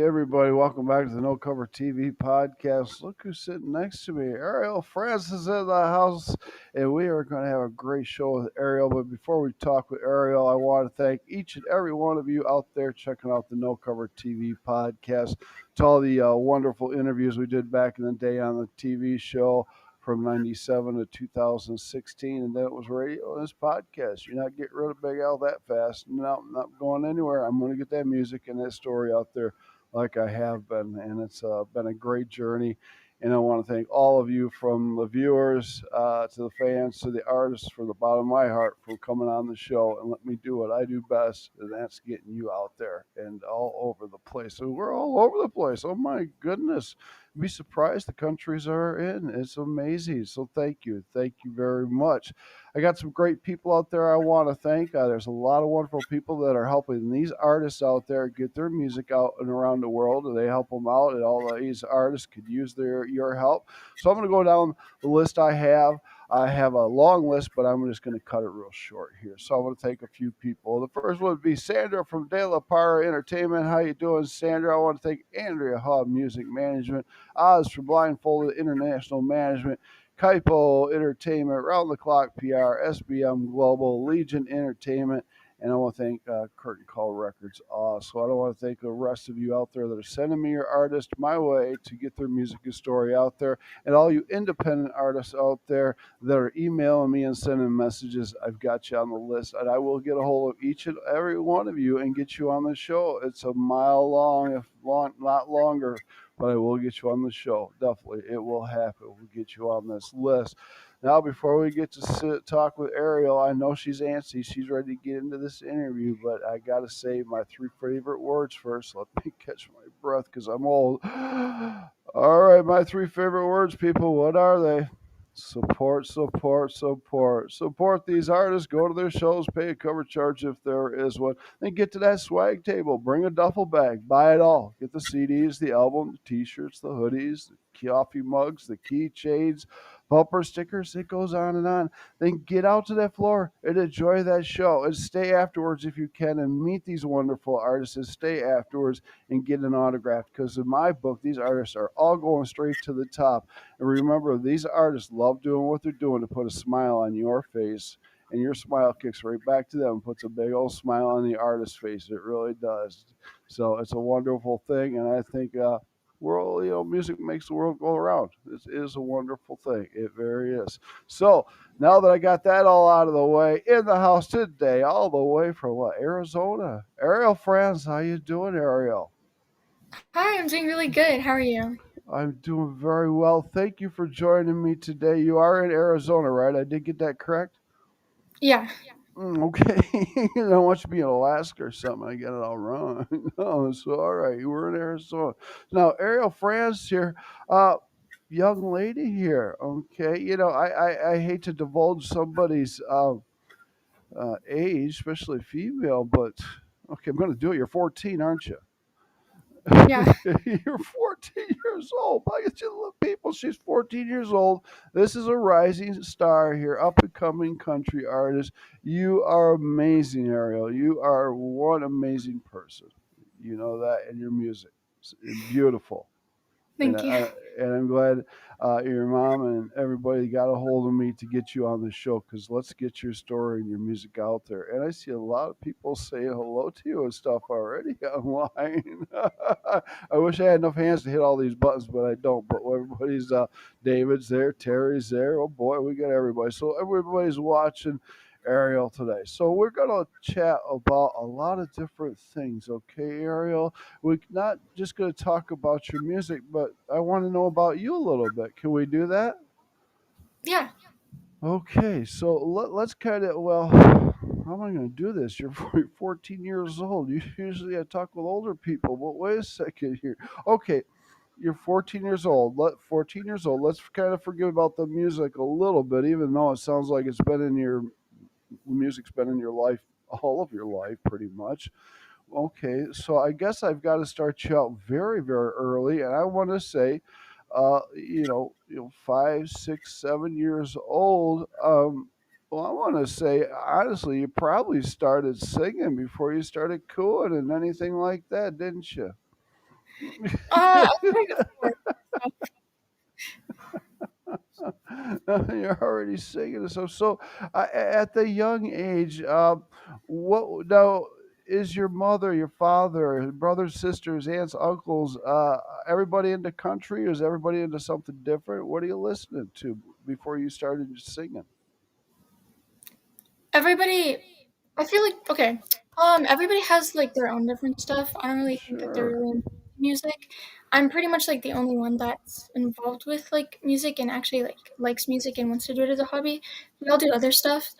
everybody, welcome back to the No Cover TV podcast. Look who's sitting next to me. Ariel Franz is in the house, and we are going to have a great show with Ariel. But before we talk with Ariel, I want to thank each and every one of you out there checking out the No Cover TV podcast. To all the wonderful interviews we did back in the day on the TV show from 97 to 2016, and then it was radio and this podcast. You're not getting rid of Big L that fast. No, I'm not going anywhere. I'm going to get that music and that story out there like I have been, and it's been a great journey. And I want to thank all of you, from the viewers to the fans to the artists, from the bottom of my heart, for coming on the show and let me do what I do best, and that's getting you out there and all over the place. And we're all over the place. Oh my goodness. You'd be surprised the countries are in. It's amazing. So thank you. Thank you very much. I got some great people out there I want to thank. There's a lot of wonderful people that are helping these artists out there get their music out and around the world, and they help them out, and all of these artists could use your help. So I'm going to go down the list I have. I have a long list, but I'm just going to cut it real short here. So I'm going to take a few people. The first one would be Sandra from De La Parra Entertainment. How you doing, Sandra? I want to thank Andrea Hub Music Management, Oz from Blindfolded International Management, Kaipo Entertainment, Round the Clock PR, SBM Global, Legion Entertainment, and I want to thank Curtain Call Records. So I don't want to thank the rest of you out there that are sending me your artists my way to get their music and story out there, and all you independent artists out there that are emailing me and sending messages. I've got you on the list, and I will get a hold of each and every one of you and get you on the show. It's a mile long, if long, not longer, but I will get you on the show. Definitely, it will happen. We'll get you on this list. Now, before we get to talk with Ariel, I know she's antsy. She's ready to get into this interview, but I got to say my three favorite words first. Let me catch my breath because I'm old. All right, my three favorite words, people. What are they? Support, support, support. Support these artists. Go to their shows. Pay a cover charge if there is one. Then get to that swag table. Bring a duffel bag. Buy it all. Get the CDs, the album, the T-shirts, the hoodies, the coffee mugs, the keychains, bumper stickers. It goes on and on. Then get out to that floor and enjoy that show. And stay afterwards if you can and meet these wonderful artists. And stay afterwards and get an autograph. Because in my book, these artists are all going straight to the top. And remember, these artists love doing what they're doing to put a smile on your face, and your smile kicks right back to them and puts a big old smile on the artist's face. It really does. So it's a wonderful thing, and I think world, music makes the world go around. It is a wonderful thing. It very is. So now that I got that all out of the way, in the house today, all the way from Arizona, Ariel Franz. How you doing, Ariel? Hi, I'm doing really good. How are you? I'm doing very well. Thank you for joining me today. You are in Arizona, right? I did get that correct? Yeah. Okay. I don't want you to be in Alaska or something. I get it all wrong. No, so all right. We're in Arizona. Now, Ariel Franz here. Uh, Young lady here. Okay. I hate to divulge somebody's age, especially female, but okay, I'm going to do it. You're 14, aren't you? Yeah. You're 14 years old. I get you little people. She's 14 years old. This is a rising star here, up and coming country artist. You are amazing, Ariel. You are one amazing person. You know that in your music. It's beautiful. and Thank you. I, and I'm glad your mom and everybody got a hold of me to get you on the show, because let's get your story and your music out there. And I see a lot of people saying hello to you and stuff already online. I wish I had enough hands to hit all these buttons, but I don't. But everybody's David's there, Terry's there. Oh boy, we got everybody. So everybody's watching Ariel today. So we're gonna chat about a lot of different things. Okay, Ariel, we're not just going to talk about your music, but I want to know about you a little bit. Can we do that? Yeah. Okay, so let's kind of, well, how am I going to do this? You're 14 years old. Usually I talk with older people, but wait a second here. Okay, you're 14 years old. 14 years old. Let's kind of forget about the music a little bit, even though it sounds like music's been in your life all of your life, pretty much. Okay, so I guess I've got to start you out very, very early, and I want to say, 5, 6, 7 years old. Well, I want to say honestly, you probably started singing before you started cooing and anything like that, didn't you? I tried before. So, You're already singing. So at the young age, what now is your mother, your father, brothers, sisters, aunts, uncles, everybody into country, or is everybody into something different? What are you listening to before you started singing? everybody, I feel like okay. Everybody has like their own different stuff. I don't really think that they're Sure. really into music. I'm pretty much like the only one that's involved with like music and actually like likes music and wants to do it as a hobby. We all do other stuff.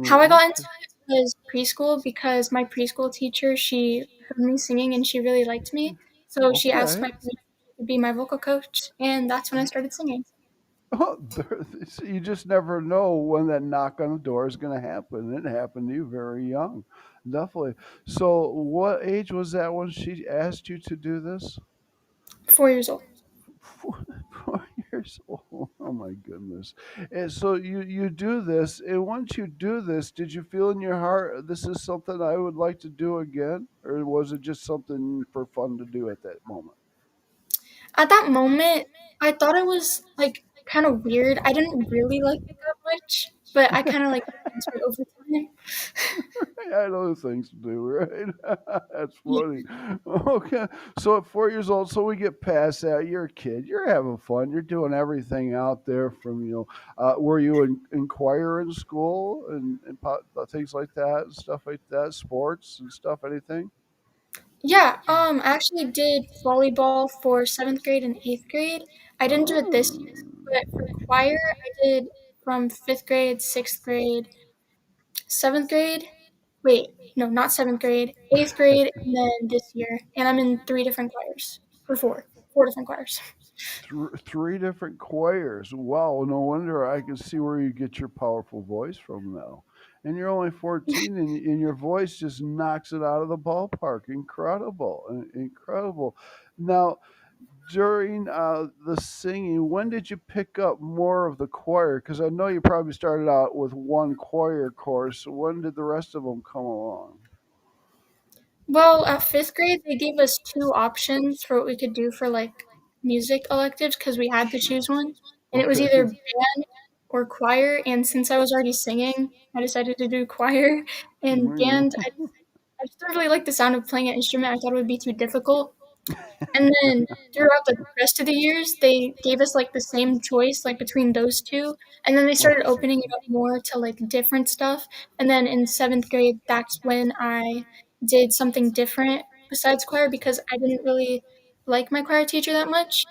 How I got into Okay. it was preschool because my preschool teacher, she heard me singing and she really liked me. So she asked Okay. my parents to be my vocal coach, and that's when I started singing. Oh, you just never know when that knock on the door is going to happen. It happened to you very young, definitely. So, what age was that when she asked you to do this? 4 years old. 4 years old. Oh my goodness! And so you do this, and once you do this, did you feel in your heart this is something I would like to do again, or was it just something for fun to do at that moment? At that moment, I thought it was like kind of weird. I didn't really like it that much, but I kind of like got into it over time. I had other things to do, right? That's Yeah. funny. Okay. So at 4 years old, so we get past that. You're a kid. You're having fun. You're doing everything out there from, were you in choir in school and things like that and stuff like that, sports and stuff, anything? Yeah, I actually did volleyball for 7th grade and 8th grade. I didn't do it this year, Oh, but for choir, I did from 5th grade, 6th grade, 7th grade. Wait, no, not 7th grade, 8th grade, and then this year. And I'm in three different choirs. Or four different choirs. three different choirs. Wow, no wonder I can see where you get your powerful voice from now. And you're only 14, and your voice just knocks it out of the ballpark. Incredible, incredible. Now, during the singing, when did you pick up more of the choir? Because I know you probably started out with one choir course. When did the rest of them come along? Well, at 5th grade, they gave us two options for what we could do for like music electives because we had to choose one. And it was Okay. either band or choir. And since I was already singing, I decided to do choir. And band, I just don't really like the sound of playing an instrument. I thought it would be too difficult. And then throughout the rest of the years, they gave us like the same choice, like between those two. And then they started Okay. opening it up more to like different stuff. And then in 7th grade, that's when I did something different besides choir because I didn't really like my choir teacher that much.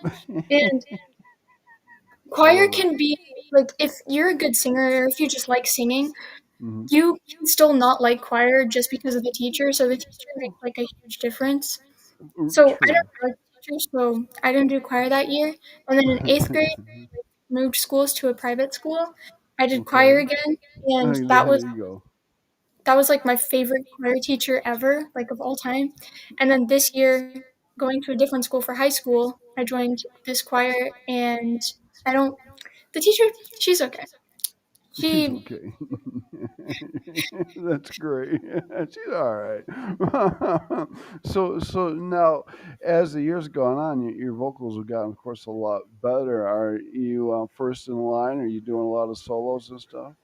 And I choir love it. can be like if you're a good singer or if you just like singing, Hmm. you can still not like choir just because of the teacher. So the teacher makes like a huge difference. So I True. don't like teachers, so I didn't do choir that year. And then in 8th grade, moved schools to a private school. I did choir Okay. again, and that There was you go. that was like my favorite choir teacher ever, like of all time. And then this year, going to a different school for high school, I joined this choir, and I don't. The teacher, she's okay. She's She okay. That's great. She's all right. So now, as the years gone on, your vocals have gotten, of course, a lot better. Are you first in line? Are you doing a lot of solos and stuff?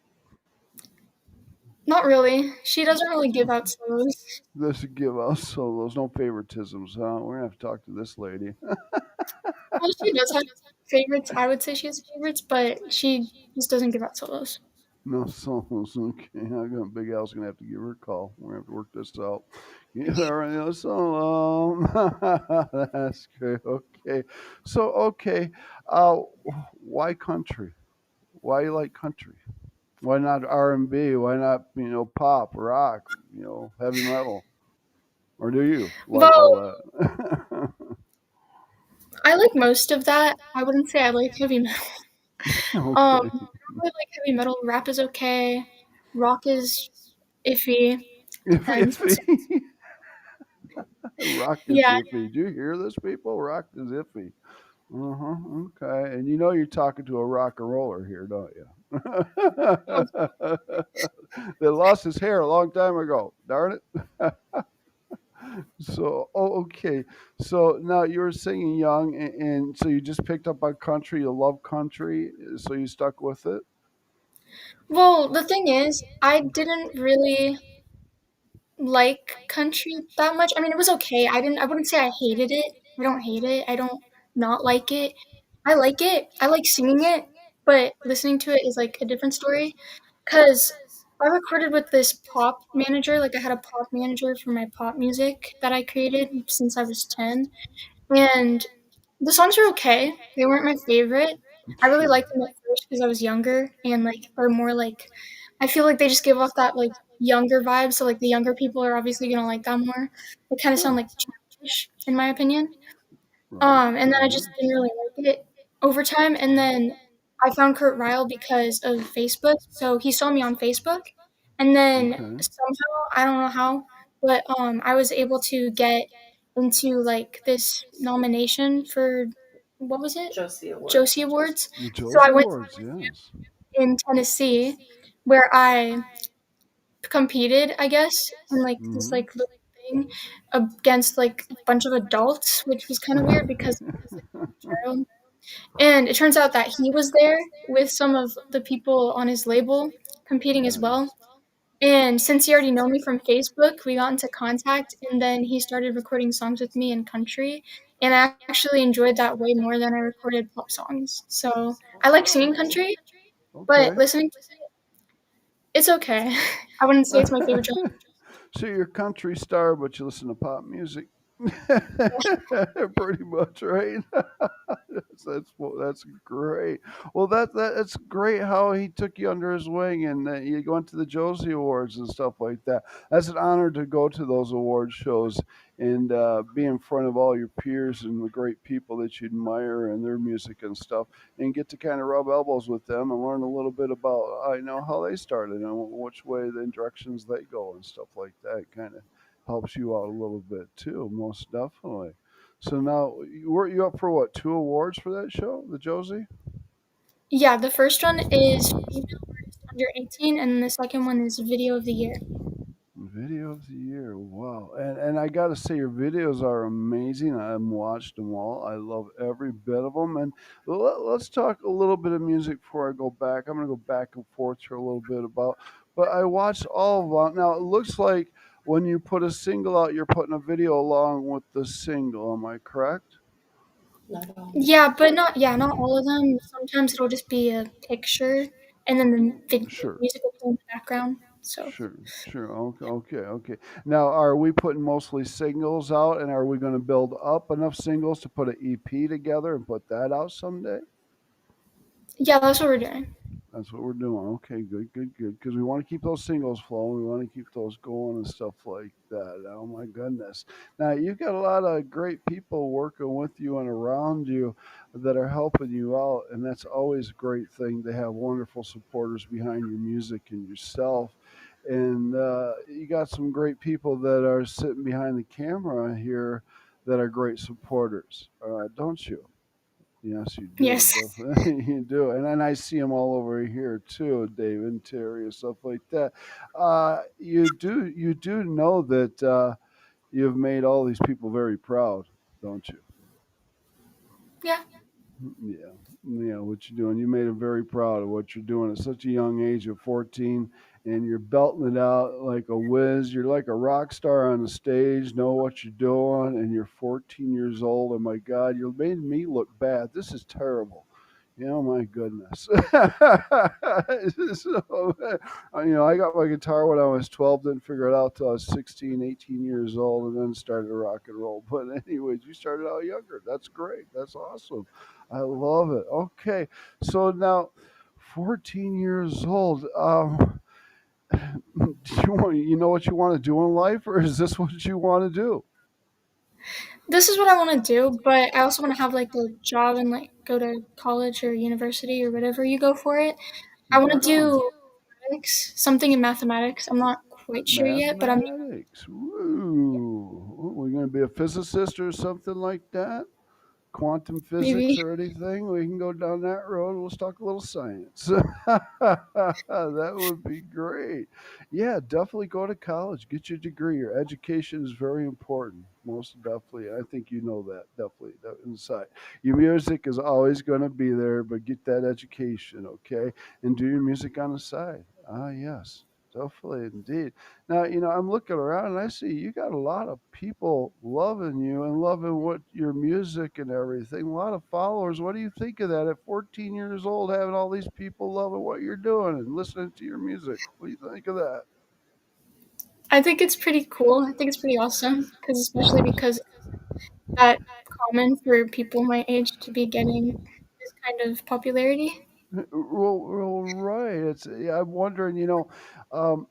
not really. She doesn't really give out solos. This should give us solos, no favoritisms, huh? We're gonna have to talk to this lady. Well, she does have favorites. I would say she has favorites, but she just doesn't give out solos. No solos. Okay, I'm gonna Big Al's gonna have to give her a call. We're gonna have to work this out. Give her a solo. That's great. Okay, so okay, uh, why country? Why you like country? Why not R&B? Why not pop, rock, heavy metal? Or do you like all Well, that? I like most of that. I wouldn't say I like heavy metal. Okay. I really like heavy metal. Rap is okay. Rock is iffy. Depends. Iffy. Rock is Yeah. iffy. Do you hear this, people? Rock is iffy. Uh huh. Okay. And you know you're talking to a rock and roller here, don't you? Well, That lost his hair a long time ago. Darn it. So, oh, okay. So now you were singing young, and so you just picked up on country. You love country, so you stuck with it. Well, the thing is, I didn't really like country that much. I mean, it was okay. I wouldn't say I hated it. I don't hate it. I don't not like it. I like it. I like singing it, but listening to it is like a different story. Cause I recorded with this pop manager. Like I had a pop manager for my pop music that I created since I was 10. And the songs are okay. They weren't my favorite. I really Sure. liked them at first because I was younger and like they're more like I feel like they just give off that like younger vibe. So like the younger people are obviously gonna like that more. They kind of sound Sure. like childish in my opinion. Right. And then I Right. just didn't really like it over time. And then I found Kurt Ryle because of Facebook. So he saw me on Facebook, and then Okay. somehow I don't know how, but I was able to get into like this nomination for what was it? Josie Awards. The So I Josie went to Awards, yes. in Tennessee where I competed, I guess, in like this Hmm. like little thing against like a bunch of adults, which was kind of weird because I was like a child. And it turns out that he was there with some of the people on his label competing as well. Nice. And since he already know me from Facebook, we got into contact and then he started recording songs with me in country. And I actually enjoyed that way more than I recorded pop songs. So I like singing country, but Okay. listening to it, it's okay. I wouldn't say it's my favorite genre. So you're a country star, but you listen to pop music. Pretty much, right? That's great. Well, that's great how he took you under his wing and you went to the Josie Awards and stuff like that. That's an honor to go to those award shows and be in front of all your peers and the great people that you admire and their music and stuff, and get to kind of rub elbows with them and learn a little bit about I know how they started and which way the directions they go and stuff like that. Kind of helps you out a little bit too, most definitely. So now, were you up for what, two awards for that show, the Josie? Yeah, the first one is female artist under 18, and the second one is video of the year. Video of the year, wow! And I got to say, your videos are amazing. I've watched them all. I love every bit of them. And let's talk a little bit of music before I go back. I'm going to go back and forth here a little bit about. But I watched all of them. Now it looks like when you put a single out, you're putting a video along with the single. Am I correct? Yeah, but not yeah, not all of them. Sometimes it'll just be a picture, and then the Sure. music will play in the background. So Sure, sure. Okay, okay, okay. Now, are we putting mostly singles out, and are we going to build up enough singles to put an EP together and put that out someday? yeah, that's what we're doing. That's what we're doing. Okay, good, good, good. Because we want to keep those singles flowing. We want to keep those going and stuff like that. Oh my goodness! Now you've got a lot of great people working with you and around you that are helping you out, and that's always a great thing to have wonderful supporters behind your music and yourself. And you got some great people that are sitting behind the camera here that are great supporters, don't you? Yes, you do. Yes. Definitely, you do. And I see them all over here too, Dave and Terry and stuff like that. You do know that you've made all these people very proud, don't you? Yeah. Yeah, yeah. What you're doing, you made them very proud of what you're doing at such a young age of 14, and you're belting it out like a whiz. You're like a rock star on the stage. Know what you're doing, and you're 14 years old. Oh my God, you're making me look bad. This is terrible. Oh my goodness. So, I got my guitar when I was 12, didn't figure it out till I was 16, 18 years old, and then started rock and roll. But anyways, you started out younger. That's great. That's awesome. I love it. Okay. So now 14 years old. Do you know what you want to do in life, or is this what you want to do? This is what I want to do, but I also want to have like a job and like go to college or university or whatever you go for it. I want to Right on. do mathematics, something in mathematics. I'm not quite sure yet, but I'm Mathematics. Woo. We're going to be a physicist or something like that? quantum physics maybe. or anything, we can go down that road. Let's talk a little science. That would be great. Yeah, definitely go to college, get your degree. Your education is very important, most definitely. I think you know that definitely that inside. Your music is always going to be there, but get that education, okay, and do your music on the side. Ah, yes. Definitely, indeed. Now, I'm looking around and I see you got a lot of people loving you and loving what your music and everything. A lot of followers. What do you think of that at 14 years old, having all these people loving what you're doing and listening to your music? What do you think of that? I think it's pretty cool. I think it's pretty awesome because especially because that common for people my age to be getting this kind of popularity. Well, right. It's yeah, I'm wondering, um,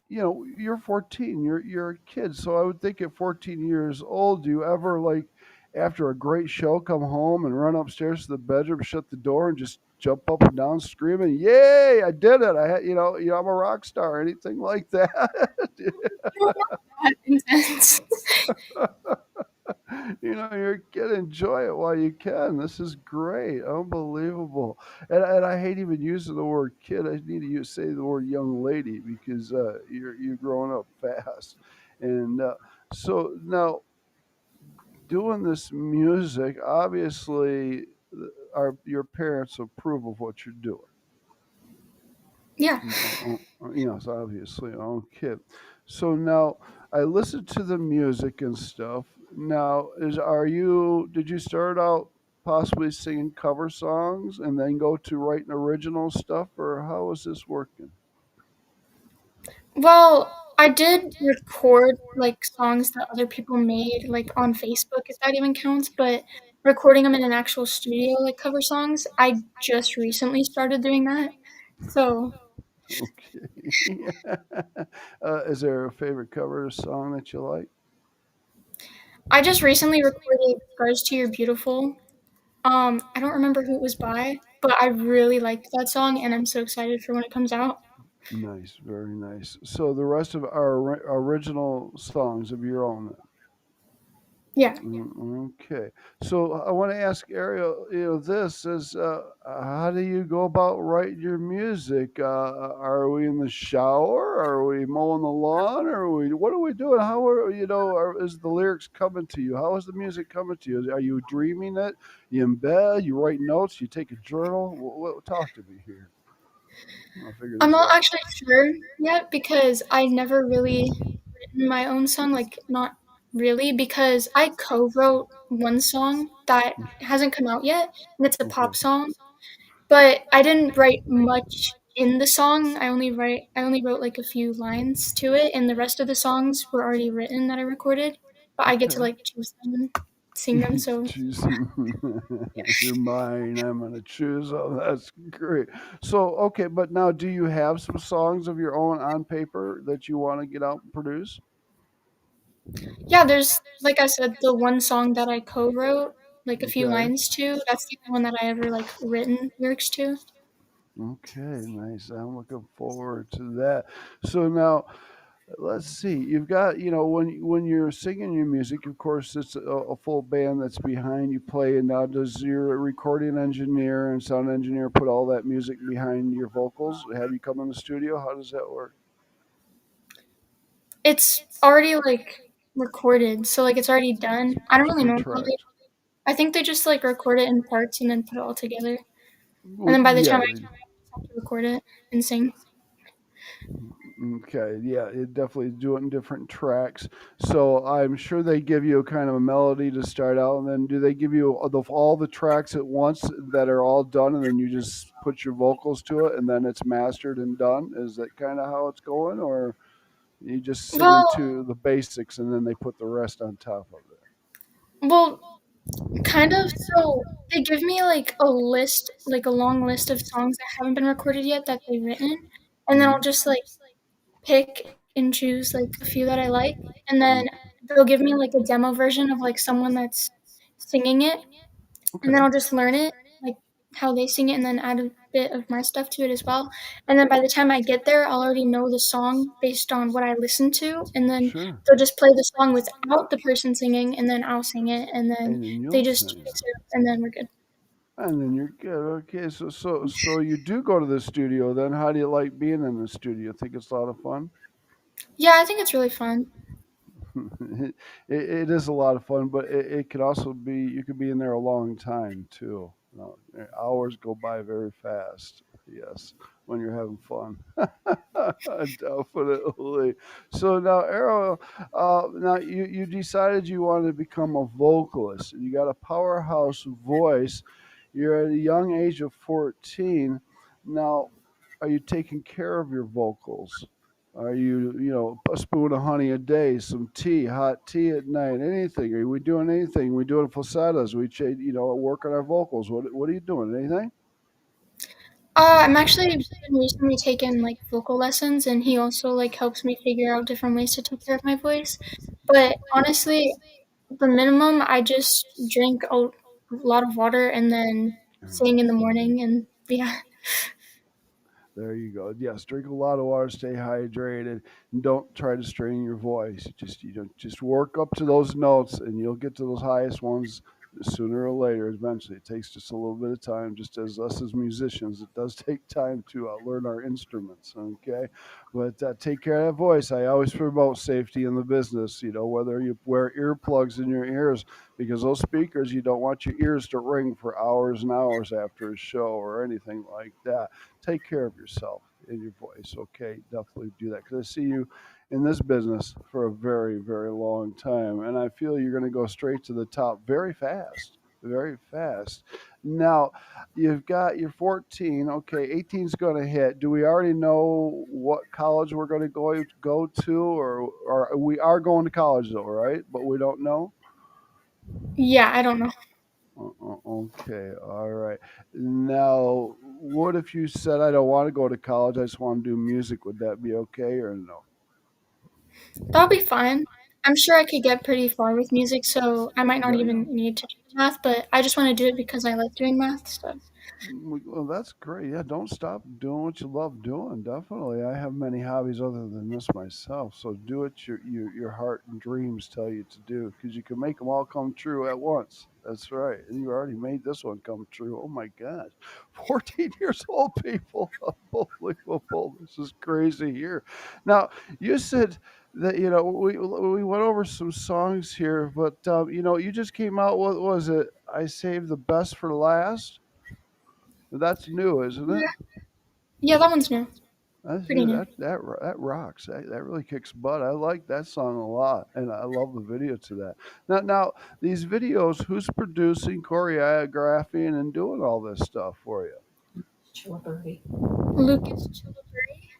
you're 14, you're a kid, so I would think at 14 years old, do you ever like after a great show come home and run upstairs to the bedroom, shut the door, and just jump up and down screaming, "Yay, I did it! I had, I'm a rock star," anything like that? No, not that intense. You're a kid, enjoy it while you can. This is great, unbelievable. And I hate even using the word kid. I need to say the word young lady because you're growing up fast. And so now doing this music, obviously, your parents approve of what you're doing. Yeah. Yes, obviously, okay. So now I listen to the music and stuff. Now, did you start out possibly singing cover songs and then go to writing original stuff, or how is this working? Well, I did record like songs that other people made like on Facebook if that even counts, but recording them in an actual studio like cover songs, I just recently started doing that. So, Okay. Is there a favorite cover song that you like? I just recently recorded Scars to Your Beautiful. I don't remember who it was by, but I really liked that song and I'm so excited for when it comes out. Nice, very nice. So the rest of our original songs of your own. Yeah. Okay. So I want to ask Ariel, this is how do you go about writing your music? Are we in the shower? Are we mowing the lawn? What are we doing? How is the lyrics coming to you? How is the music coming to you? Are you dreaming it? You in bed? You write notes? You take a journal? Talk to me here. I'll figure I'm this not out. actually sure yet because I never really written my own song, like not really, because I co-wrote one song that hasn't come out yet, and it's a Okay. pop song. But I didn't write much in the song. I only wrote like a few lines to it, and the rest of the songs were already written that I recorded. But I get to Okay. like choose them and sing You them. get to So choose. You're mine. I'm gonna choose. Oh, that's great. So, okay, but now, do you have some songs of your own on paper that you want to get out and produce? yeah, there's like I said, the one song that I co-wrote like a few Okay. lines to. That's the only one that I ever like written lyrics to. Okay, nice. I'm looking forward to that. So now, let's see. You've got, when you're singing your music, of course, it's a full band that's behind you playing. Now, does your recording engineer and sound engineer put all that music behind your vocals? Have you come in the studio? How does that work? It's already like recorded, so like it's already done. I don't really For know how they. tracks. I think they just like record it in parts and then put it all together. And Well, then by the time yeah. I come out, I just have to record it and sing. Okay. Yeah. It definitely do it in different tracks. So I'm sure they give you a kind of a melody to start out, and then do they give you all the tracks at once that are all done, and then you just put your vocals to it, and then it's mastered and done? Is that kind of how it's going, or you just singing Well, to the basics, and then they put the rest on top of it? well, kind of. So they give me like a list, like a long list of songs that haven't been recorded yet that they've written, and then I'll Hmm. just like pick and choose like a few that I like, and then they'll give me like a demo version of like someone that's singing it, and then Okay. I'll just learn it like how they sing it and then add a bit of my stuff to it as well. And then by the time I get there, I'll already know the song based on what I listen to. And then Sure. they'll just play the song without the person singing, and then I'll sing it, and then And then they you'll just sing. fix it, and then we're good. And then you're good. Okay, so you do go to the studio then. How do you like being in the studio? Think it's a lot of fun? Yeah, I think it's really fun. It is a lot of fun, but it could also be you could be in there a long time too. Hours go by very fast. Yes, when you're having fun. Definitely. So now, Arrow, now you decided you wanted to become a vocalist, and you got a powerhouse voice. You're at a young age of 14. Now, are you taking care of your vocals? Are you, a spoon of honey a day, some tea, hot tea at night, anything? Are we doing anything? We doing falsettos? Work on our vocals. What are you doing? Anything? I'm actually been recently taking like vocal lessons, and he also like helps me figure out different ways to take care of my voice. But honestly, the minimum, I just drink a lot of water and then sing in the morning, and yeah. There you go. Yes, drink a lot of water, stay hydrated, and don't try to strain your voice. Just work up to those notes, and you'll get to those highest ones sooner or later. Eventually, it takes just a little bit of time. Just as us as musicians, it does take time to learn our instruments. Okay, but take care of that voice. I always promote safety in the business. Whether you wear earplugs in your ears because those speakers, you don't want your ears to ring for hours and hours after a show or anything like that. Take care of yourself and your voice. Okay, definitely do that because I see you in this business for a very, very long time, and I feel you're going to go straight to the top very fast. Very fast. Now, you've got your 14. Okay, 18's going to hit. Do we already know what college we're going to go to, or we are going to college though, right? But we don't know. Yeah, I don't know. Okay, all right. Now, what if you said I don't want to go to college? I just want to do music. Would that be okay or no? That'll be fine. I'm sure I could get pretty far with music, so I might not Yeah, yeah. even need to do math, but I just want to do it because I like doing math, so. Well, that's great. Yeah, don't stop doing what you love doing. Definitely. I have many hobbies other than this myself. So do what your heart and dreams tell you to do because you can make them all come true at once. That's right. And you already made this one come true. Oh my gosh. 14 years old, people. Unbelievable. This is crazy here. Now, you said that, we went over some songs here, but, you just came out, what was it? I saved the best for last. That's new, isn't it? Yeah, that one's new. That's Pretty new. new. That rocks. That really kicks butt. I like that song a lot, and I love the video to that. Now these videos, who's producing, choreographing, and doing all this stuff for you? Lucas Chillibery.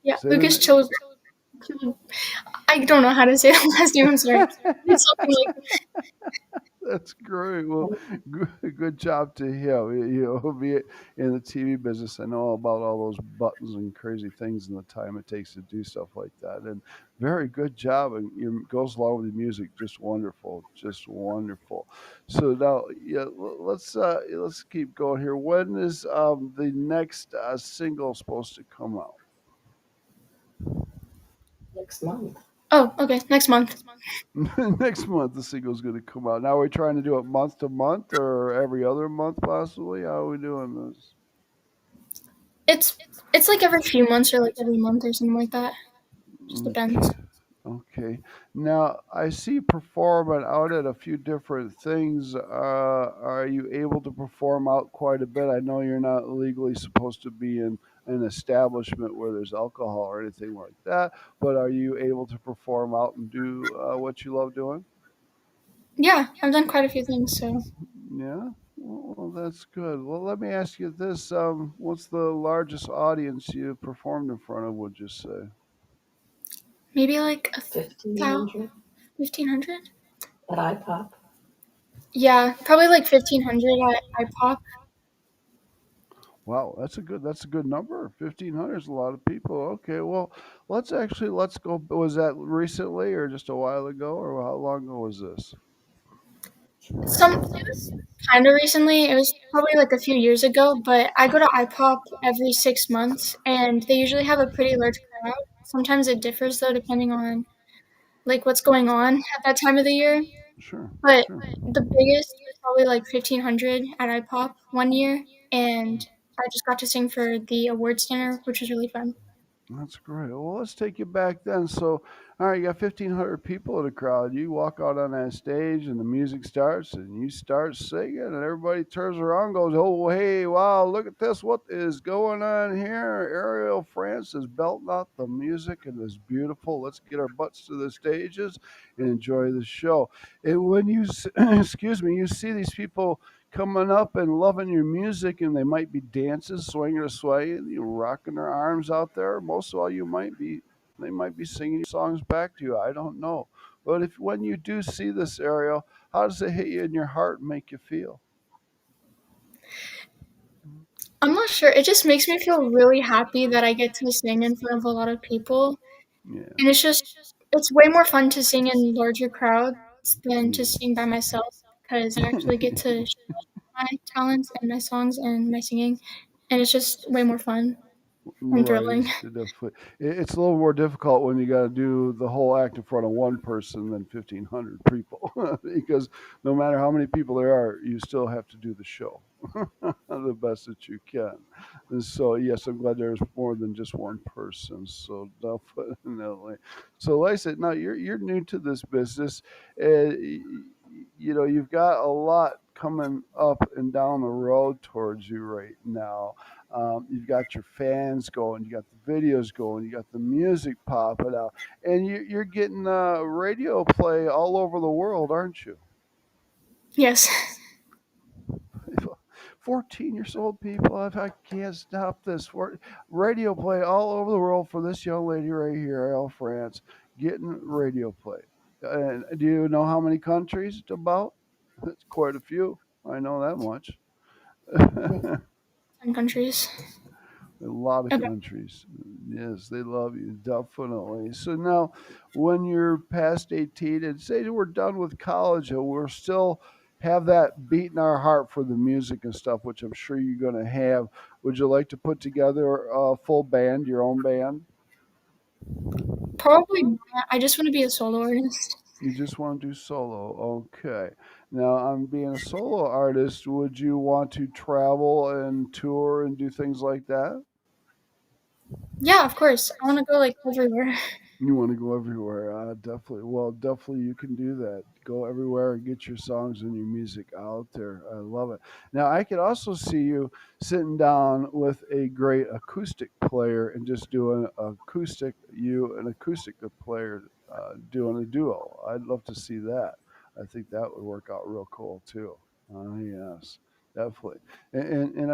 Yeah, Say the Lucas name. I don't know how to say the last name, I'm sorry. It's something like That's great. Well, good job to him. Be in the TV business, I know all about all those buttons and crazy things and the time it takes to do stuff like that. And very good job. And it goes along with the music. Just wonderful. Just wonderful. So now, yeah, let's keep going here. When is the next single supposed to come out? Oh, okay, next month. Next month, the single's going to come out. Now, are we trying to do it month to month or every other month, possibly? How are we doing this? It's it's like every few months or like every month or something like that. Just Okay. depends. Okay. Now, I see you performing out at a few different things. Are you able to perform out quite a bit? I know you're not legally supposed to be in an establishment where there's alcohol or anything like that, but are you able to perform out and do what you love doing? Yeah, I've done quite a few things, so Yeah. Well, that's good. Well, let me ask you this: what's the largest audience you performed in front of? Would you say? maybe like a 1,500. Yeah, probably like 1,500 at iPop. Wow, that's a good number. 1,500 is a lot of people. Okay, well, let's go. Was that recently or just a while ago, or how long ago was this? It was kind of recently. It was probably like a few years ago, but I go to IPOP every 6 months, and they usually have a pretty large crowd. Sometimes it differs though, depending on like what's going on at that time of the year. Sure, But sure. the biggest was probably like 1,500 at IPOP one year, and I just got to sing for the awards dinner, which was really fun. That's great. Well, let's take you back then. So, all right, you got 1,500 people in the crowd. You walk out on that stage, and the music starts, and you start singing, and everybody turns around, and goes, "Oh, hey, wow! Look at this! What is going on here?" Ariel Franz is belting out the music, and it's beautiful. Let's get our butts to the stages and enjoy the show. And when you, excuse me, you see these people coming up and loving your music, and they might be dancing, swinging or swaying, you know, rocking their arms out there. Most of all, they might be singing songs back to you. I don't know, but if when you do see this, Ariel, how does it hit you in your heart and make you feel? I'm not sure. It just makes me feel really happy that I get to sing in front of a lot of people. Yeah, And it's way more fun to sing in larger crowds than to sing by myself because I actually get yeah. to show my talents and my songs and my singing. And it's just way more fun and Right, thrilling. it's definitely it's a little more difficult when you got to do the whole act in front of one person than 1,500 people because no matter how many people there are, you still have to do the show the best that you can. And so, yes, I'm glad there's more than just one person. So definitely. So, like I said, now you're new to this business, and you know you've got a lot coming up and down the road towards you right now. You've got your fans going, you got the videos going, you got the music popping out, and you're getting radio play all over the world, aren't you? Yes. 14 years old people, I can't stop this. Radio play all over the world for this young lady right here, Ariel France, getting radio play. And do you know how many countries it's about? It's quite a few. I know that much. Some countries. A lot of About countries. Yes, they love you, definitely. So now, when you're past 18 and say we're done with college and we're still have that beat in our heart for the music and stuff, which I'm sure you're going to have, would you like to put together a full band, your own band? probably not. I just want to be a solo artist. You just want to do solo. Okay. Now, on being a solo artist, would you want to travel and tour and do things like that? Yeah, of course. I want to go like everywhere. You want to go everywhere. Definitely. Well, definitely you can do that. Go everywhere and get your songs and your music out there. I love it. Now, I could also see you sitting down with a great acoustic player and just doing acoustic, you an acoustic player doing a duo. I'd love to see that. I think that would work out real cool too. Yes, definitely. And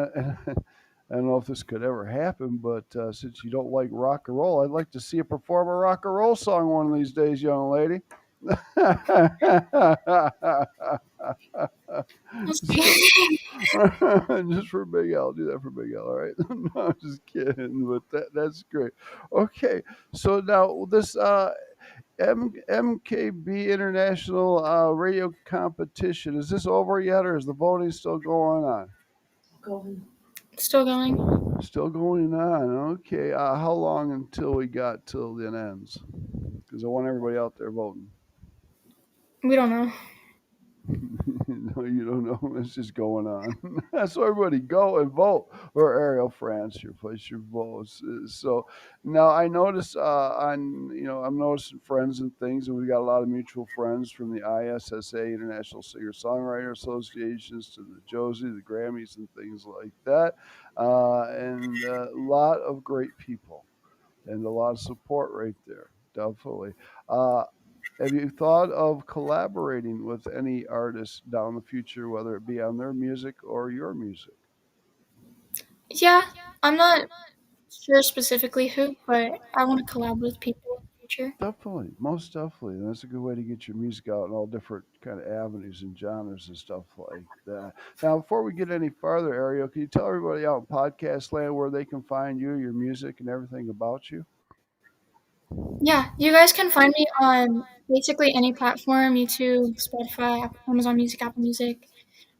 I don't know if this could ever happen, but since you don't like rock and roll, I'd like to see you perform a rock and roll song one of these days, young lady. We'll So, see. just for Big Al, do that for Big Al, all right? No, I'm just kidding, but that's great. Okay, so now this MKB International Radio Competition, is this over yet, or is the voting still going on? Still going. Still going on. Okay. How long until we got till it ends? Because I want everybody out there voting. We don't know. No, you don't know. It's just going on. So everybody go and vote for Ariel France. Your place your votes. So now I notice I'm noticing friends and things, and we got a lot of mutual friends from the ISSA International Singer Songwriter Associations to the Josie, the Grammys, and things like that, and a lot of great people and a lot of support right there. Definitely. Uh, have you thought of collaborating with any artists down the future, whether it be on their music or your music? Yeah, I'm not sure specifically who, but I want to collab with people in the future. Definitely, most definitely. And that's a good way to get your music out in all different kind of avenues and genres and stuff like that. Now, before we get any farther, Ariel, can you tell everybody out in podcast land where they can find you, your music, and everything about you? Yeah, you guys can find me on basically any platform: YouTube, Spotify, Amazon Music, Apple Music,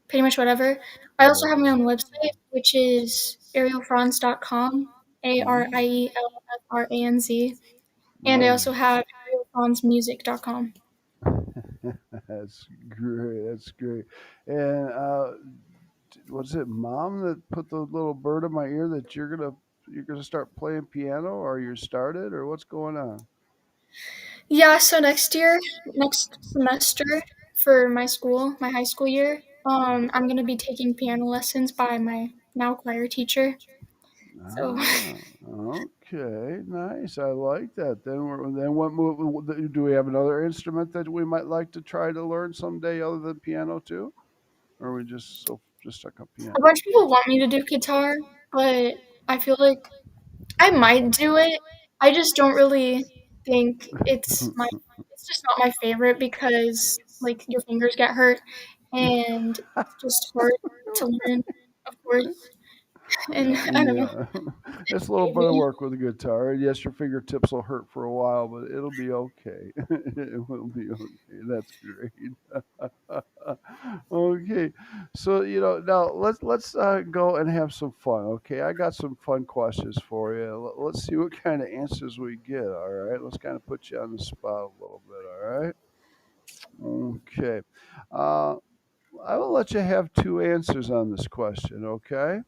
pretty much whatever. I also have my own website, which is arielfranz.com, ARIELFRANZ, and I also Nice. have arielfranzmusic.com. That's great. That's great. And was it mom that put the little bird in my ear that you're gonna start playing piano, or you started, or what's going on? Yeah, so next semester for my school, my high school year, I'm gonna be taking piano lessons by my now choir teacher. So Ah, okay, nice. I like that. Then what move? Do we have another instrument that we might like to try to learn someday other than piano too, or are we just stuck on a piano? bunch of people want me to do guitar, but I feel like I might do it. I just don't really think it's just not my favorite because like your fingers get hurt and it's just hard to learn, of course. And I don't know, Yeah, it it's a little scared bit of me. work with a guitar. Yes, your fingertips will hurt for a while, but it'll be okay. It will be okay. That's great. Okay, so now let's go and have some fun. Okay, I got some fun questions for you. Let's see what kind of answers we get. All right, let's kind of put you on the spot a little bit. All right. Okay. Uh, I will let you have two answers on this question. Okay.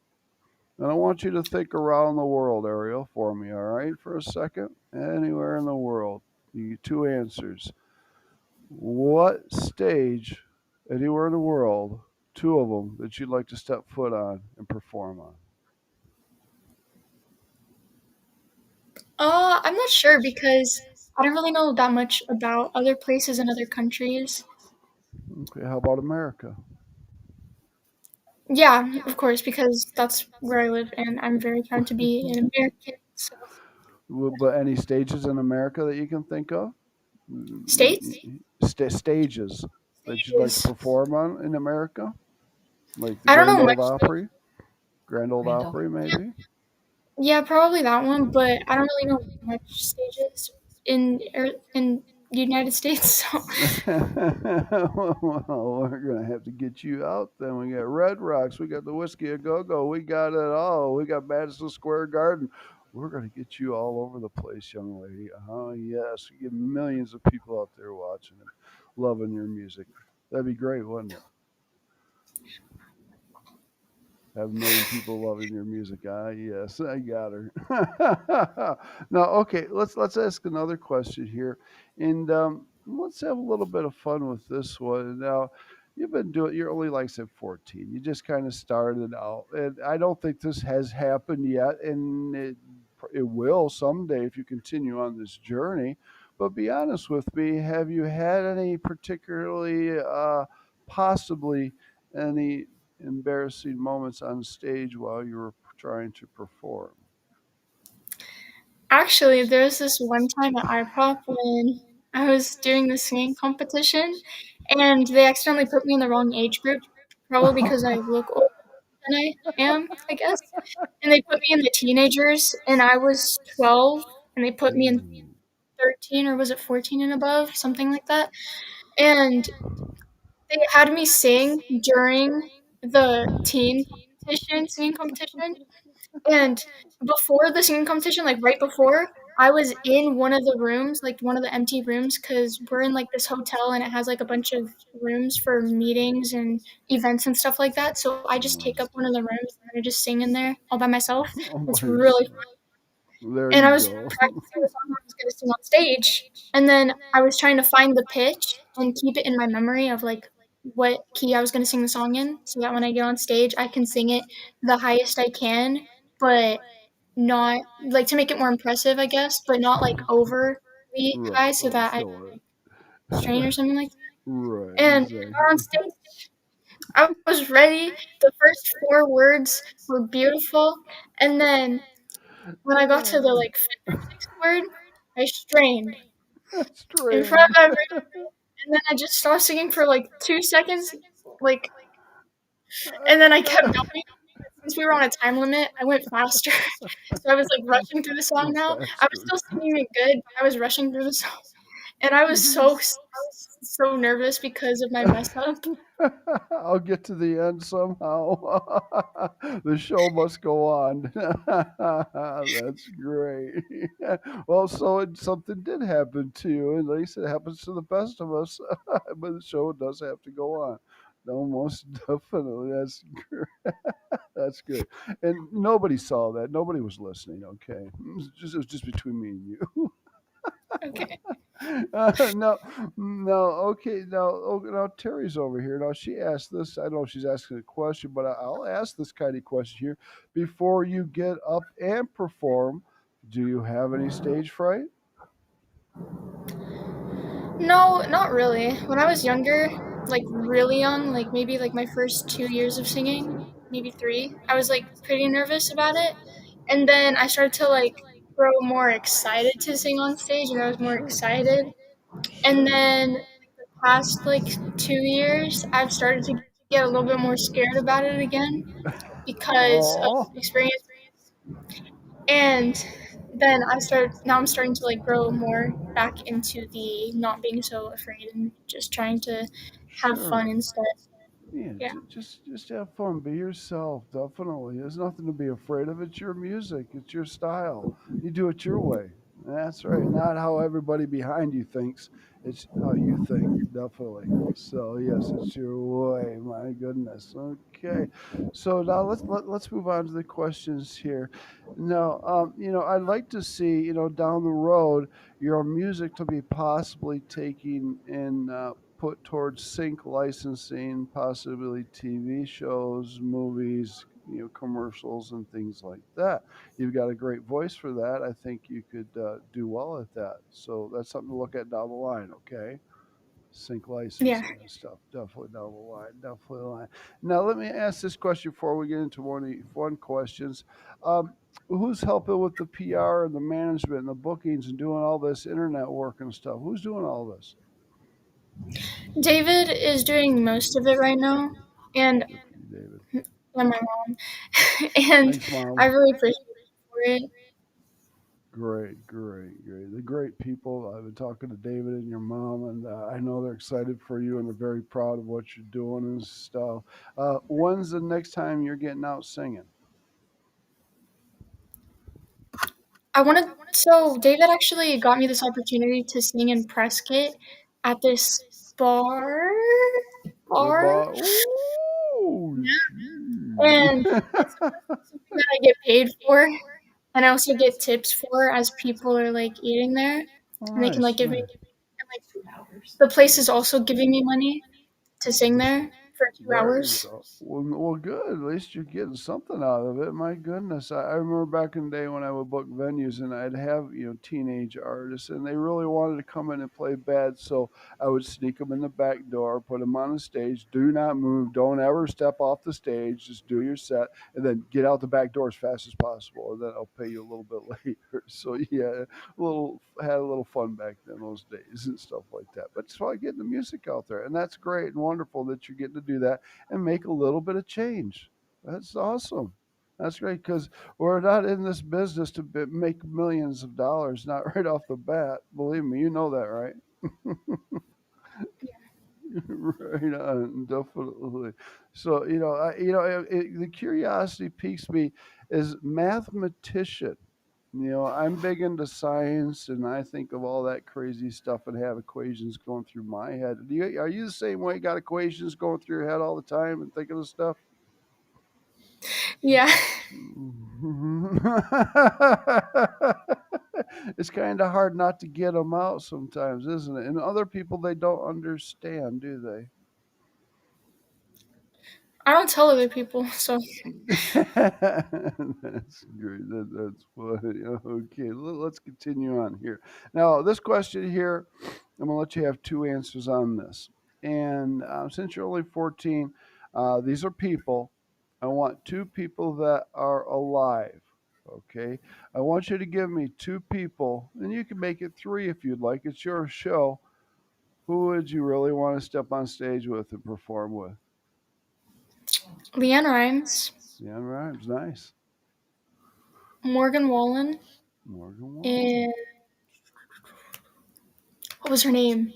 And I want you to think around the world, Ariel, for me, all right, for a second. Anywhere in the world. You get two answers. What stage, anywhere in the world, two of them that you'd like to step foot on and perform on? I'm not sure because I don't really know that much about other places and other countries. Okay, how about America? Yeah, of course, because that's where I live and I'm very proud to be an American. So But any stages in America that you can think of? states, Stages that you'd like to stages. perform on in America? Like the I don't Grand know Old much. Opry? Grand Old Opry, maybe? Yeah, probably that one, but I don't really know much stages in the United States. So Well, we're gonna have to get you out then. We got Red Rocks, we got the Whiskey a Go Go, we got it all. We got Madison Square Garden. We're gonna get you all over the place, young lady. Oh yes, we get millions of people out there watching and loving your music. That'd be great, wouldn't it? Have a million people loving your music. Ah, yes, I got her. Now, okay, let's ask another question here, and let's have a little bit of fun with this one. Now, you've been doing. You're only like I said 14. You just kind of started out, and I don't think this has happened yet, and it will someday if you continue on this journey. But be honest with me. Have you had any particularly, possibly any embarrassing moments on stage while you were trying to perform? actually, there's this one time at iPop when I was doing the singing competition, and they accidentally put me in the wrong age group, probably because I look older than I am, I guess. And they put me in the teenagers, and I was 12, and they put me in Ooh. 13, or was it 14 and above, something like that. And they had me sing during the singing competition. And before the singing competition, like right before, I was in one of the rooms, like one of the empty rooms, because we're in like this hotel and it has like a bunch of rooms for meetings and events and stuff like that. So I just take up one of the rooms and I just sing in there all by myself. Oh, It's by really yourself. There and you I was go. practicing the song I was gonna sing on stage, and then I was trying to find the pitch and keep it in my memory of like what key I was gonna sing the song in, so that when I get on stage, I can sing it the highest I can, but not like to make it more impressive, I guess, but not like overly high Right. so Oh, that I kill strain or it. something like Right. that. And when I got on Exactly. stage, I was ready. The first four words were beautiful, and then when I got to the like fifth or sixth word, I strained in front Strained. of everyone, and then I just stopped singing for like 2 seconds, like, and then I kept going. since we were on a time limit, I went faster. So I was like rushing through the song Go now. I was faster. still singing it good, but I was rushing through the song. And I was so nervous because of my mess up. I'll get to the end somehow. The show must go on. That's great. Well, so something did happen to you, and like I said, it happens to the best of us. But the show does have to go on. No, most definitely. That's good. And nobody saw that. Nobody was listening. Okay, it was just between me and you. Okay. No, no, okay. Now Terry's over here. Now she asked this. I don't know if she's asking a question, but I'll ask this kind of question here. Before you get up and perform, do you have any stage fright? No, not really. When I was younger, like really young, like maybe like my first 2 years of singing, maybe three, I was like pretty nervous about it. And then I started to like grow more excited to sing on stage, and I was more Sure, excited. And sure. then the past like 2 years, I've started to get a little bit more scared about it again because of Oh, experience. And then now I'm starting to like grow more back into the not being so afraid and just trying to have fun sure. instead. Yeah, Yeah. just have fun. Be yourself. Definitely. There's nothing to be afraid of. It's your music. It's your style. You do it your way. That's right. Not how everybody behind you thinks. It's how you think. Definitely. So yes, it's your way. My goodness. Okay. So now let's move on to the questions here. Now, I'd like to see, down the road, your music to be possibly taking in put towards sync licensing, possibly TV shows, movies, commercials, and things like that. You've got a great voice for that. I think you could do well at that. So that's something to look at down the line. Okay. Sync Yeah. licensing and stuff. Definitely down the line. Definitely the line. Now, let me ask this question before we get into one of the fun questions. Who's helping with the PR and the management and the bookings and doing all this internet work and stuff? Who's doing all this? David is doing most of it right now, and Good for you, David. my mom, and Thanks, I Mom. really appreciate it for it. Great, great, great. The great people. I've been talking to David and your mom, and I know they're excited for you and they're very proud of what you're doing and stuff. When's the next time you're getting out singing? I wanted so David actually got me this opportunity to sing in press kit at this bar The bar. bar. Ooh, And shoot. it's something that I get paid for, and I also get tips for as people are like eating there, Oh, and they can like nice, give me. nice. And like the place is also giving me money to sing there for two There you hours. go. Well, good. At least you're getting something out of it. My goodness, I remember back in the day when I would book venues and I'd have teenage artists, and they really wanted to come in and play bad, so I would sneak them in the back door, put them on the stage. Do not move. Don't ever step off the stage. Just do your set, and then get out the back door as fast as possible, and then I'll pay you a little bit later. So yeah, had a little fun back then those days and stuff like that. But it's like getting the music out there, and that's great and wonderful that you're getting to do that and make a little bit of change. That's awesome. That's great because we're not in this business to make millions of dollars, not right off the bat. Believe me, you know that, right? Right on, definitely. So the curiosity piques me as mathematician. I'm big into science, and I think of all that crazy stuff and have equations going through my head. Are you the same way? Got equations going through your head all the time and thinking of stuff? Yeah. It's kind of hard not to get them out sometimes, isn't it? And other people, they don't understand, do they? I don't tell other people, so That's great. That's funny. Okay, let's continue on here. Now, this question here, I'm going to let you have two answers on this. And since you're only 14, these are people. I want two people that are alive. Okay. I want you to give me two people, and you can make it three if you'd like. It's your show. Who would you really want to step on stage with and perform with? Leanne Rhymes. Yeah, rhymes. Nice. Morgan Wallen, Morgan Wallen. and what was her name?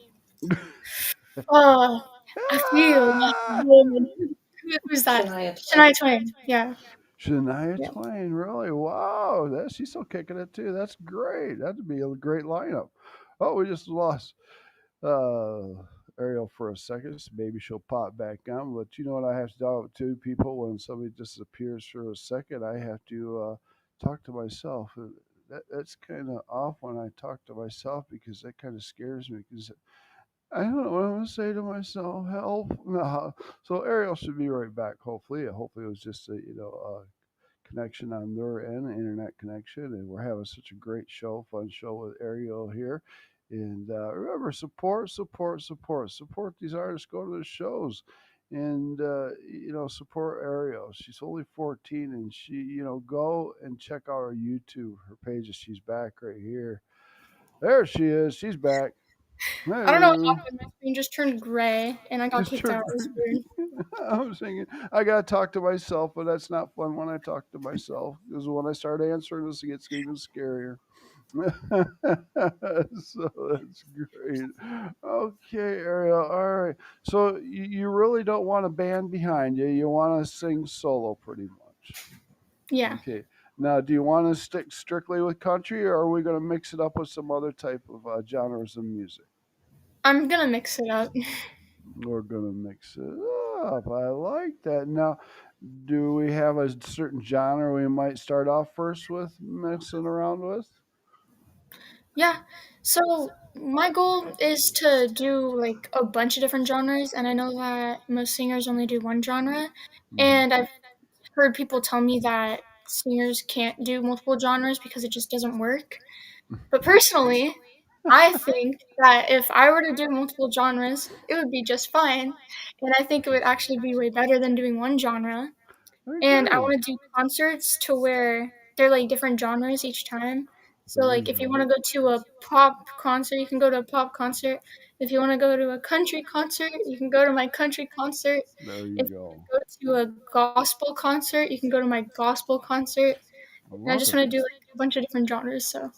Oh, I feel like a woman. Who's that? Shania Twain. Shania Twain. Yeah. Shania Yeah. Twain, really? Wow, she's still kicking it too. That's great. That'd be a great lineup. Oh, we just lost uh, Ariel for a second. So maybe she'll pop back on. But you know what I have to do to people when somebody disappears for a second? I have to talk to myself. That's kind of off when I talk to myself because that kind of scares me because I don't know what I'm going to say to myself. Help! No. So Ariel should be right back. Hopefully it was just a connection on their end, internet connection, and we're having such a great show, fun show with Ariel here. And remember, support these artists. Go to the shows, and support Ariel. She's only 14, and go and check out her YouTube, her pages. She's back right here. There she is. She's back. I don't know what Hey. happened. My screen just turned gray, and I got Just kicked out. turned. It was weird. I was thinking I gotta talk to myself, but that's not fun when I talk to myself. Because when I start answering this, it gets even scarier. So that's great. Okay, Ariel. All right. So you really don't want a band behind you. You want to sing solo, pretty much. Yeah. Okay. Now, do you want to stick strictly with country, or are we going to mix it up with some other type of genres of music? I'm gonna mix it up. We're gonna mix it up. I like that. Now, do we have a certain genre we might start off first with mixing around with? Yeah. So my goal is to do like a bunch of different genres, and I know that most singers only do one genre. Hmm. And I've heard people tell me that singers can't do multiple genres because it just doesn't work. But personally, I think that if I were to do multiple genres, it would be just fine. And I think it would actually be way better than doing one genre. I And I agree. want to do concerts to where they're like different genres each time. So There like you if you go. want to go to a pop concert, you can go to a pop concert. If you want to go to a country concert, you can go to my country concert. There you If go. you want to go to a gospel concert, you can go to my gospel concert. I And I love just it. want to do like a bunch of different genres. So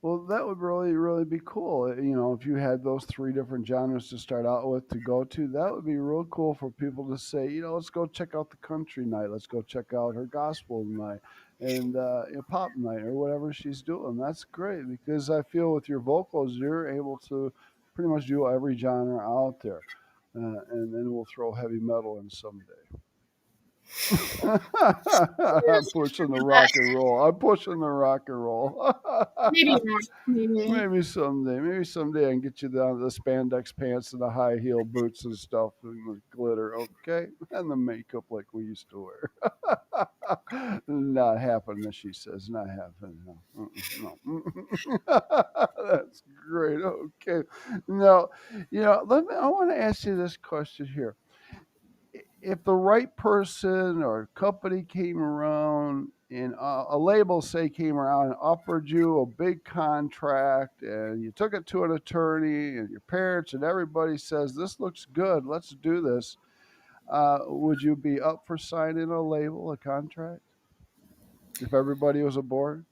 Well, that would really, really be cool. If you had those three different genres to start out with to go to, that would be real cool for people to say, let's go check out the country night. Let's go check out her gospel night and pop night or whatever she's doing. That's great because I feel with your vocals, you're able to pretty much do every genre out there. And then we'll throw heavy metal in someday. I'm pushing the rock and roll. I'm pushing the rock and roll. maybe not. Maybe. Maybe someday I can get you down to the spandex pants and the high heel boots and stuff and the glitter, okay? And the makeup like we used to wear. Not happening, she says. Not happening. No. No. That's great. Okay. Now, I want to ask you this question here. If the right person or company came around and a label say came around and offered you a big contract and you took it to an attorney and your parents and everybody says this looks good, let's do this, would you be up for signing a label, a contract, if everybody was aboard?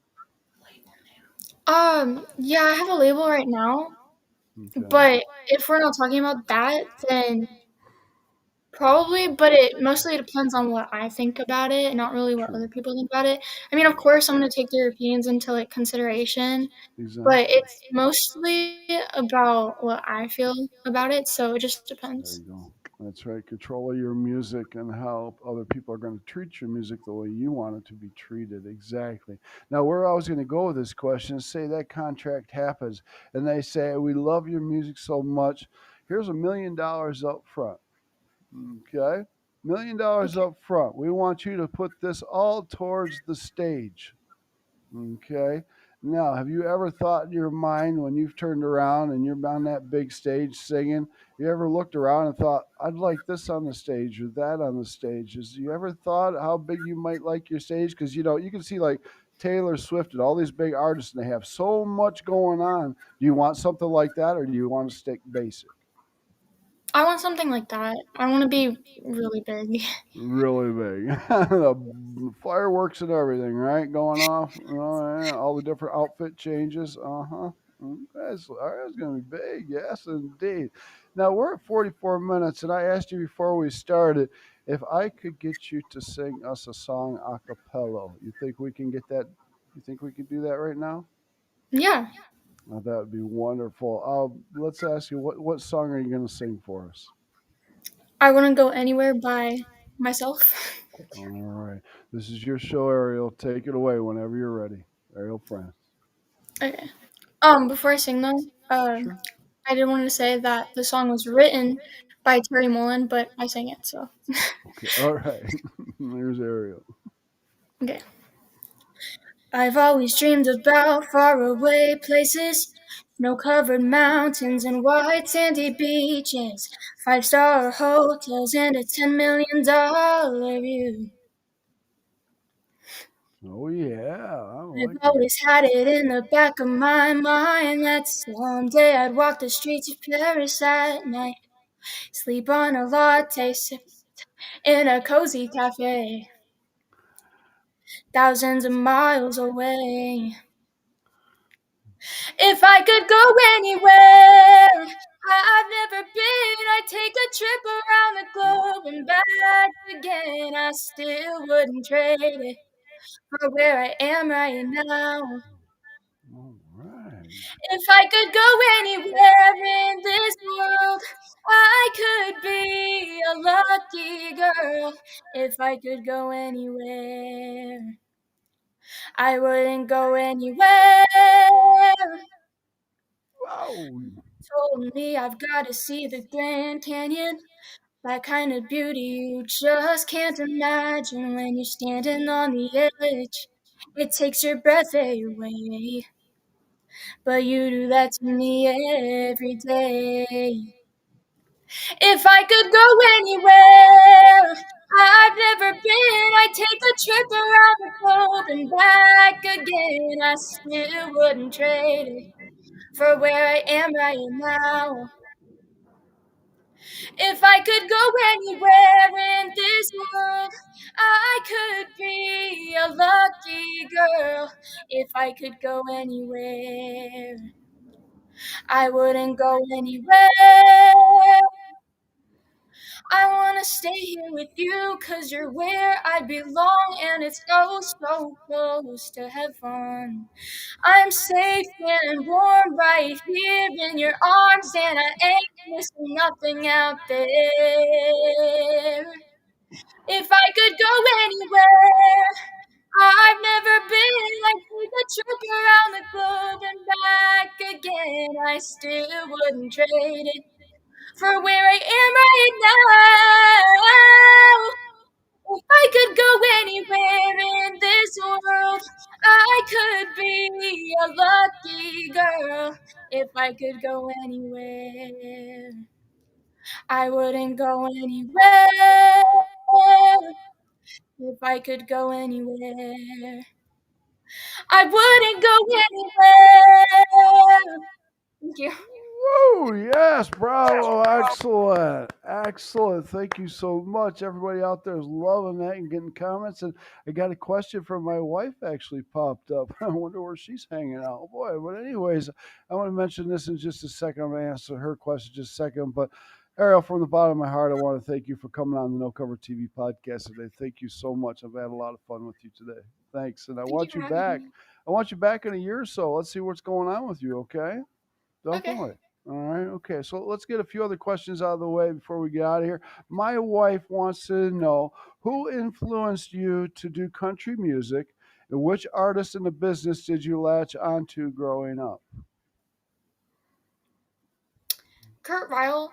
Yeah, I have a label right now, Okay. but if we're not talking about that, then probably, but it mostly depends on what I think about it and not really what True. other people think about it. I mean, of course, I'm gonna take their opinions into like consideration, but Exactly. it's mostly about what I feel about it, so it just There depends. you go. That's right. Control of your music and how other people are going to treat your music the way you want it to be treated. Exactly. Now, where I was going to go with this question is say that contract happens and they say, we love your music so much. Here's $1 million up front. Okay. $1 million Okay. up front. We want you to put this all towards the stage. Okay. Now, have you ever thought in your mind when you've turned around and you're on that big stage singing, you ever looked around and thought, I'd like this on the stage or that on the stage? Has you ever thought how big you might like your stage? Because, you can see like Taylor Swift and all these big artists and they have so much going on. Do you want something like that or do you want to stick basic? I want something like that. I want to be really big. Really big. The fireworks and everything, right? Going off, yeah, all the different outfit changes. Uh huh. That's going to be big. Yes, indeed. Now we're at 44 minutes, and I asked you before we started if I could get you to sing us a song a cappella. You think we can get that? You think we could do that right now? Yeah. That would be wonderful. Let's ask you, what song are you going to sing for us? I wouldn't go anywhere by myself. All right. This is your show, Ariel. Take it away whenever you're ready. Ariel Franz. Okay. Before I sing though, Sure. I did want to say that the song was written by Terry Mullen, but I sang it, so Okay. All right. There's Ariel. okay. I've always dreamed about faraway places, snow-covered mountains and white sandy beaches, five-star hotels and a $10 million view. Oh yeah, I I've like that. always had it in the back of my mind that someday I'd walk the streets of Paris at night, sleep on a latte, sip in a cozy cafe, thousands of miles away. If I could go anywhere I've never been, I'd take a trip around the globe and back again. I still wouldn't trade it for where I am right now. All right. If I could go anywhere in this world, I could be a lucky girl. If I could go anywhere, I wouldn't go anywhere. Wow. Told me I've got to see the Grand Canyon, that kind of beauty you just can't imagine when you're standing on the edge. It takes your breath away, but you do that to me every day. If I could go anywhere I've never been, I'd take a trip around the globe and back again. I still wouldn't trade it for where I am right now. If I could go anywhere in this world, I could be a lucky girl. If I could go anywhere, I wouldn't go anywhere. I wanna stay here with you, 'cause you're where I belong, and it's oh so close to heaven. I'm safe and warm right here in your arms, and I ain't missing nothing out there. If I could go anywhere I've never been, I'd take a trip around the globe and back again. I still wouldn't trade it for where I am right now. If I could go anywhere in this world, I could be a lucky girl. If I could go anywhere, I wouldn't go anywhere. If I could go anywhere, I wouldn't go anywhere. Thank you. Woo! Yes, bravo! Excellent, excellent. Thank you so much. Everybody out there is loving that and getting comments. And I got a question from my wife actually popped up. I wonder where she's hanging out. Boy, but anyways, I want to mention this in just a second. I'm going to answer her question in just a second. But Ariel, from the bottom of my heart, I want to thank you for coming on the No Cover TV podcast today. Thank you so much. I've had a lot of fun with you today. Thanks, and I Thank you want for you having back. me. I want you back in a year or so. Let's see what's going on with you. Okay? Okay. Definitely. All right. Okay. So let's get a few other questions out of the way before we get out of here. My wife wants to know who influenced you to do country music and which artist in the business did you latch onto growing up? Kurt Ryle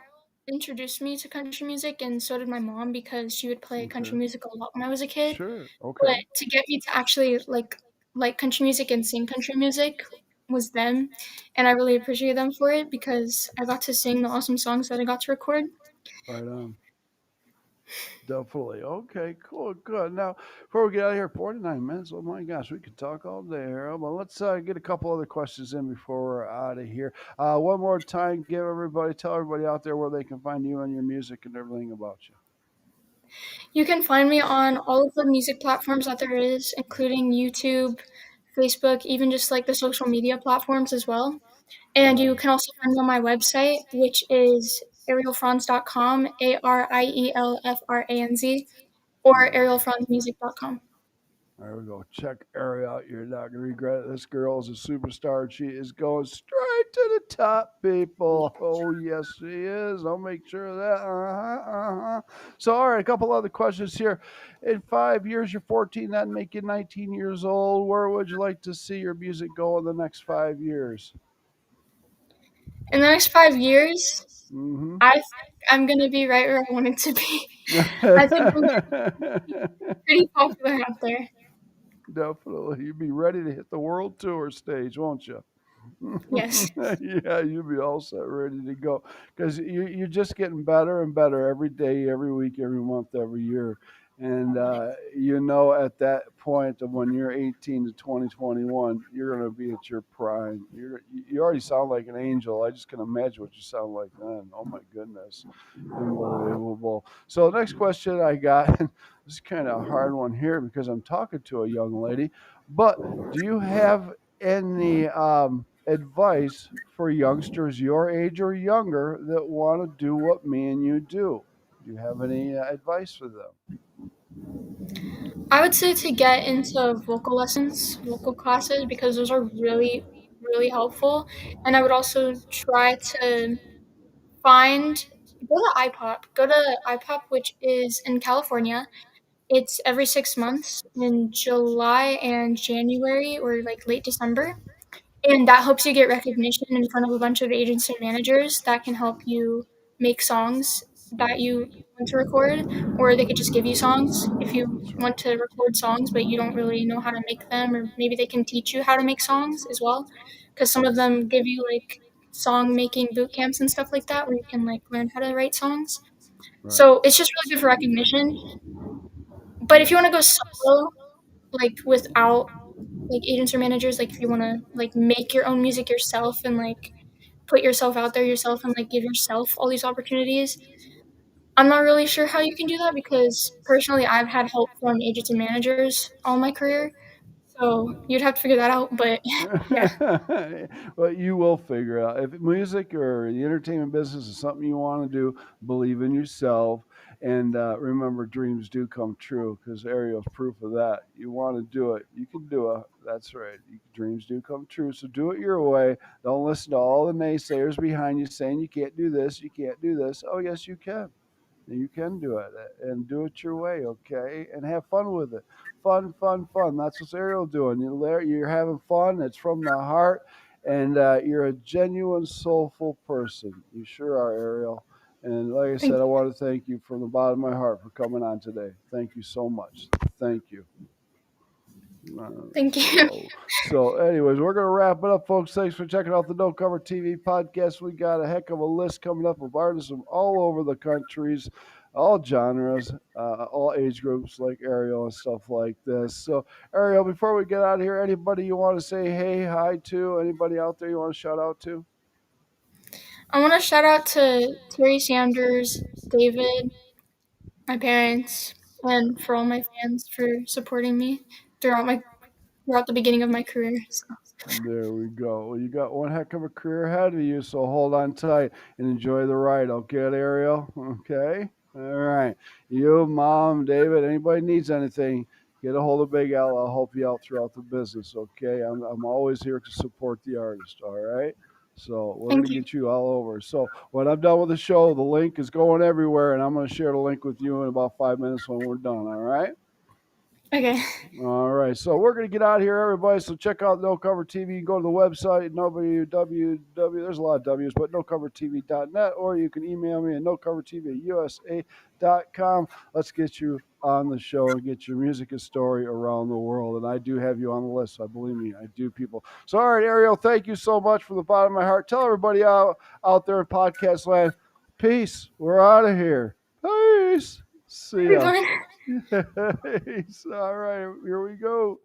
introduced me to country music, and so did my mom because she would play country Okay. music a lot when I was a kid. Sure. But Okay. to get me to actually like country music and sing country music was them, and I really appreciate them for it because I got to sing the awesome songs that I got to record. Right on. Definitely. Okay, cool, good. Now, before we get out of here, 49 minutes. Oh my gosh, we could talk all day, Harold. But let's get a couple other questions in before we're out of here. One more time, tell everybody out there where they can find you and your music and everything about you. You can find me on all of the music platforms that there is, including YouTube, Facebook, even just like the social media platforms as well. And Right. you can also find me on my website, which is arielfranz.com, ARIELFRANZ, or There arielfranzmusic.com. There we go. Check Ari out. You're not going to regret it. This girl is a superstar. She is going straight to the top, people. Oh, yes, she is. I'll make sure of that. So, all right, a couple other questions here. In 5 years, you're 14. That'd make you 19 years old. Where would you like to see your music go in the next 5 years? In the next 5 years, Mm-hmm. I think I'm going to be right where I want it to be. I think I'm pretty popular out there. Definitely. You'd be ready to hit the world tour stage, won't you? Yes. Yeah, you'll be all set, ready to go. Because you're just getting better and better every day, every week, every month, every year. And at that point of when you're 18 to 2021, you're going to be at your prime. You already sound like an angel. I just can imagine what you sound like then. Oh my goodness, unbelievable. So next question I got. This is kind of a hard one here because I'm talking to a young lady. But do you have any advice for youngsters your age or younger that want to do what me and you do? Do you have any advice for them? I would say to get into vocal lessons, vocal classes, because those are really, really helpful. And I would also try to find, go to IPOP, which is in California. It's every 6 months in July and January or like late December. And that helps you get recognition in front of a bunch of agents and managers that can help you make songs that you want to record, or they could just give you songs if you That's want right. to record songs but you don't really know how to make them, or maybe they can teach you how to make songs as well. Because some of them give you like song making boot camps and stuff like that where you can like learn how to write songs. Right. So it's just really good for recognition. But if you want to go solo, like without like agents or managers, like if you want to like make your own music yourself and like put yourself out there yourself and like give yourself all these opportunities, I'm not really sure how you can do that because personally I've had help from agents and managers all my career, so you'd have to figure that out. But yeah. But you will figure it out. If music or the entertainment business is something you want to do, believe in yourself. And remember, dreams do come true because Ariel's proof of that. You want to do it, you can do it. That's right. Dreams do come true. So do it your way. Don't listen to all the naysayers behind you saying you can't do this, you can't do this. Oh, yes, you can. You can do it and do it your way, okay? And have fun with it. Fun, fun, fun. That's what Ariel doing. You're having fun. It's from the heart, and you're a genuine, soulful person. You sure are, Ariel. And like I Thank said, I want to thank you from the bottom of my heart for coming on today. Thank you so much. Thank you. Uh, thank you. anyways, we're going to wrap it up, folks. Thanks for checking out the No Cover TV podcast. We got a heck of a list coming up of artists from all over the countries, all genres, all age groups, like Ariel and stuff like this. So, Ariel, before we get out of here, anybody you want to say hey, hi to? Anybody out there you want to shout out to? I want to shout out to Terry Sanders, David, my parents, and for all my fans for supporting me throughout the beginning of my career. So There we go. Well, you got one heck of a career ahead of you, so hold on tight and enjoy the ride. Okay, Ariel? Okay? All right. You, Mom, David, anybody needs anything, get a hold of Big Al. I'll help you out throughout the business, okay? I'm always here to support the artist, all right? So we're going thank to you. get you all over. So when I'm done with the show, the link is going everywhere, and I'm going to share the link with you in about 5 minutes when we're done, all right? Okay. All right, so we're going to get out of here, everybody. So check out No Cover TV. You can go to the website, www. There's a lot of W's, but nocovertv.net, or you can email me at nocovertv@usa.com. Let's get you on the show and get your music and story around the world. And I do have you on the list. So believe me, I do, people. So, all right, Ariel, thank you so much from the bottom of my heart. Tell everybody out there in podcast land, peace. We're out of here. Peace. See ya. Everyone. All right, here we go.